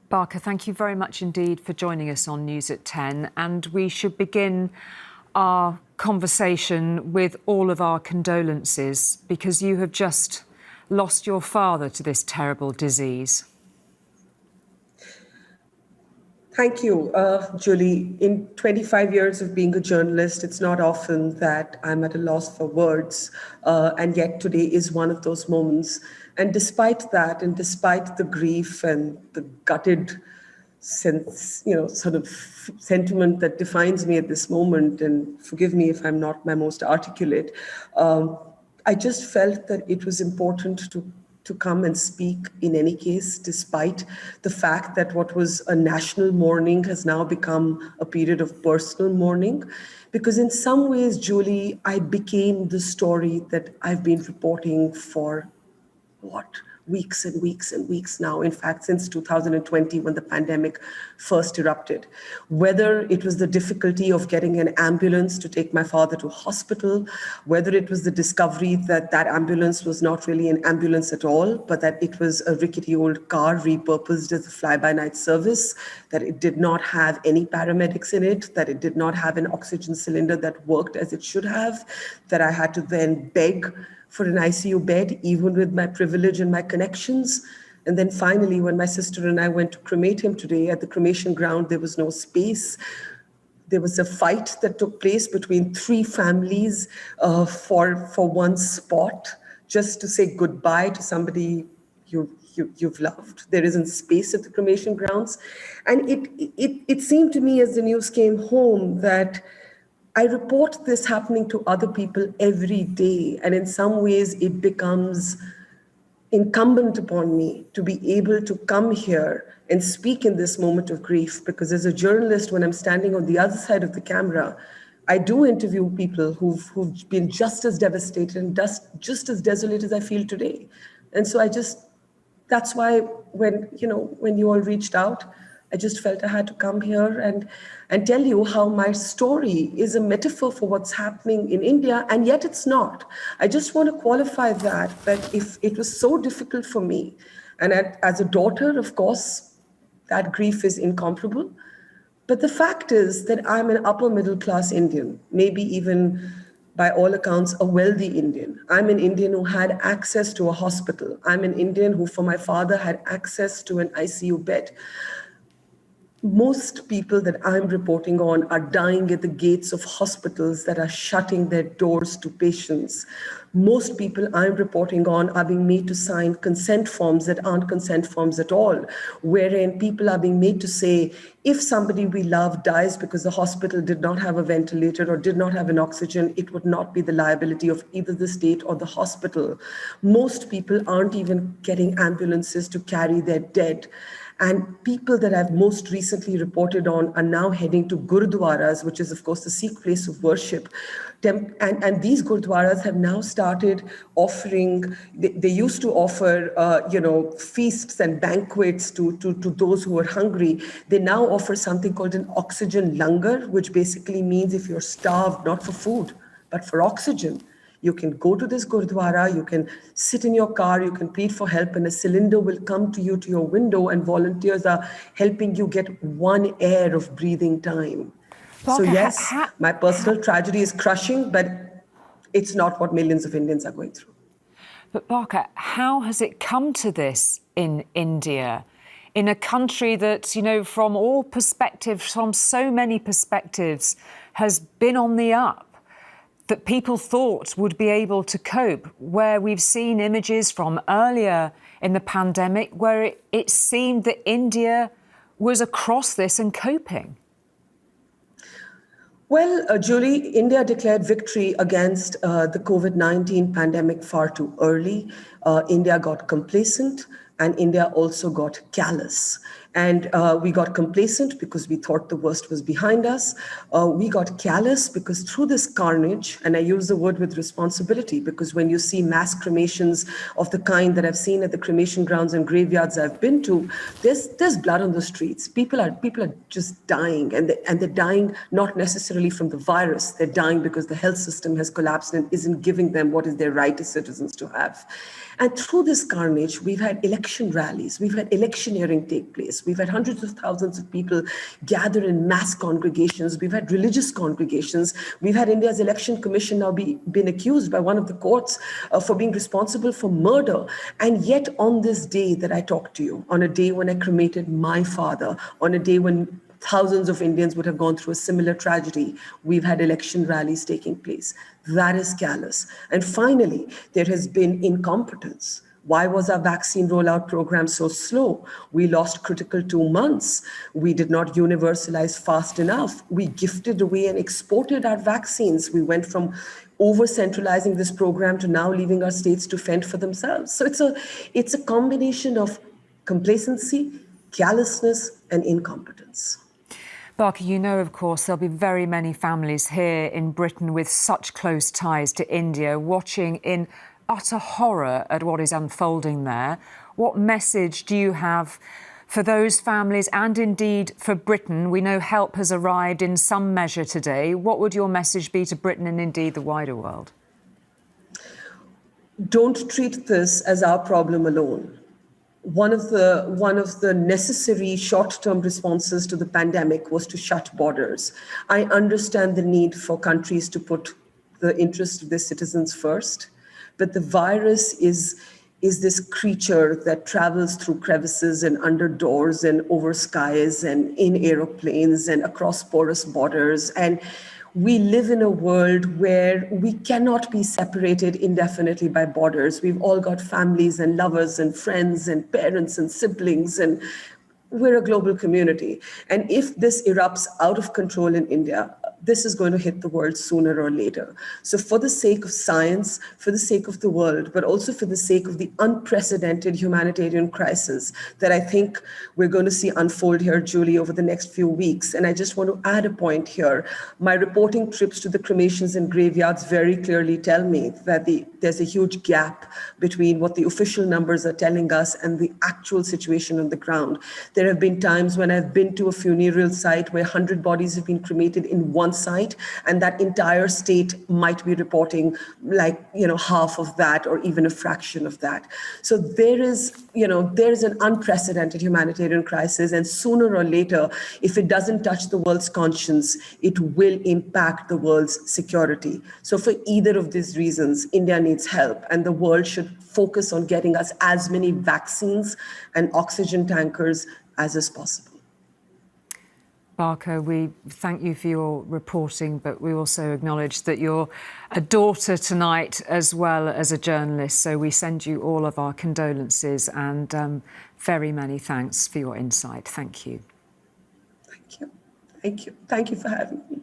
Barkha, thank you very much indeed for joining us on News at 10. And we should begin our conversation with all of our condolences because you have just lost your father to this terrible disease. Thank you, Julie. In 25 years of being a journalist, it's not often that I'm at a loss for words, and yet today is one of those moments. And despite that, and despite the grief and the gutted sense, sort of sentiment that defines me at this moment, and forgive me if I'm not my most articulate, I just felt that it was important to come and speak in any case, despite the fact that what was a national mourning has now become a period of personal mourning. Because in some ways, Julie, I became the story that I've been reporting for weeks and weeks and weeks now. In fact, since 2020, when the pandemic first erupted, whether it was the difficulty of getting an ambulance to take my father to hospital, whether it was the discovery that that ambulance was not really an ambulance at all, but that it was a rickety old car repurposed as a fly-by-night service, that it did not have any paramedics in it, that it did not have an oxygen cylinder that worked as it should have, that I had to then beg for an ICU bed, even with my privilege and my connections. And then finally, when my sister and I went to cremate him today at the cremation ground, there was no space. There was a fight that took place between three families for one spot, just to say goodbye to somebody you've loved. There isn't space at the cremation grounds. And it seemed to me as the news came home that I report this happening to other people every day. And in some ways, it becomes incumbent upon me to be able to come here and speak in this moment of grief. Because as a journalist, when I'm standing on the other side of the camera, I do interview people who've been just as devastated and just as desolate as I feel today. And so that's why when you all reached out, I just felt I had to come here and tell you how my story is a metaphor for what's happening in India, and yet it's not. I just want to qualify that if it was so difficult for me, and as a daughter, of course, that grief is incomparable. But the fact is that I'm an upper middle class Indian, maybe even by all accounts, a wealthy Indian. I'm an Indian who had access to a hospital. I'm an Indian who, for my father, had access to an ICU bed. Most people that I'm reporting on are dying at the gates of hospitals that are shutting their doors to patients. Most people I'm reporting on are being made to sign consent forms that aren't consent forms at all, wherein people are being made to say, if somebody we love dies because the hospital did not have a ventilator or did not have an oxygen, it would not be the liability of either the state or the hospital. Most people aren't even getting ambulances to carry their dead. And people that I've most recently reported on are now heading to gurudwaras, which is, of course, the Sikh place of worship. And these gurudwaras have now started offering, they used to offer, feasts and banquets to those who are hungry. They now offer something called an oxygen langar, which basically means if you're starved, not for food, but for oxygen, you can go to this gurdwara, you can sit in your car, you can plead for help, and a cylinder will come to you to your window, and volunteers are helping you get 1 air of breathing time. So yes, my personal tragedy is crushing, but it's not what millions of Indians are going through. But Barkha, how has it come to this in India? In a country that, from all perspectives, from so many perspectives, has been on the up, that people thought would be able to cope, where we've seen images from earlier in the pandemic where it seemed that India was across this and coping? Well, Julie, India declared victory against the COVID-19 pandemic far too early. India got complacent, and India also got callous. And we got complacent because we thought the worst was behind us. We got callous because through this carnage, and I use the word with responsibility, because when you see mass cremations of the kind that I've seen at the cremation grounds and graveyards I've been to, there's blood on the streets. People are just dying, and they're dying not necessarily from the virus. They're dying because the health system has collapsed and isn't giving them what is their right as citizens to have. And through this carnage, we've had election rallies, we've had electioneering take place. We've had hundreds of thousands of people gather in mass congregations. We've had religious congregations. We've had India's election commission now been accused by one of the courts for being responsible for murder. And yet on this day that I talked to you, on a day when I cremated my father, on a day when thousands of Indians would have gone through a similar tragedy, we've had election rallies taking place. That is callous. And finally, there has been incompetence. Why was our vaccine rollout program so slow? We lost critical 2 months. We did not universalize fast enough. We gifted away and exported our vaccines. We went from over-centralizing this program to now leaving our states to fend for themselves. So it's a combination of complacency, callousness, and incompetence. Barkha, you know, of course, there'll be very many families here in Britain with such close ties to India watching in utter horror at what is unfolding there. What message do you have for those families and indeed for Britain? We know help has arrived in some measure today. What would your message be to Britain and indeed the wider world? Don't treat this as our problem alone. One of the necessary short-term responses to the pandemic was to shut borders. I understand the need for countries to put the interest of their citizens first, but the virus is this creature that travels through crevices and under doors and over skies and in aeroplanes and across porous borders. And we live in a world where we cannot be separated indefinitely by borders. We've all got families and lovers and friends and parents and siblings, and we're a global community. And if this erupts out of control in India, this is going to hit the world sooner or later. So for the sake of science, for the sake of the world, but also for the sake of the unprecedented humanitarian crisis that I think we're going to see unfold here, Julie, over the next few weeks. And I just want to add a point here. My reporting trips to the cremations and graveyards very clearly tell me that there's a huge gap between what the official numbers are telling us and the actual situation on the ground. There have been times when I've been to a funeral site where 100 bodies have been cremated in one site, and that entire state might be reporting half of that or even a fraction of that. So there is an unprecedented humanitarian crisis, and sooner or later, if it doesn't touch the world's conscience, it will impact the world's security. So for either of these reasons, India needs help, and the world should focus on getting us as many vaccines and oxygen tankers as is possible. Barkha, we thank you for your reporting, but we also acknowledge that you're a daughter tonight as well as a journalist. So we send you all of our condolences and very many thanks for your insight. Thank you. Thank you. Thank you. Thank you for having me.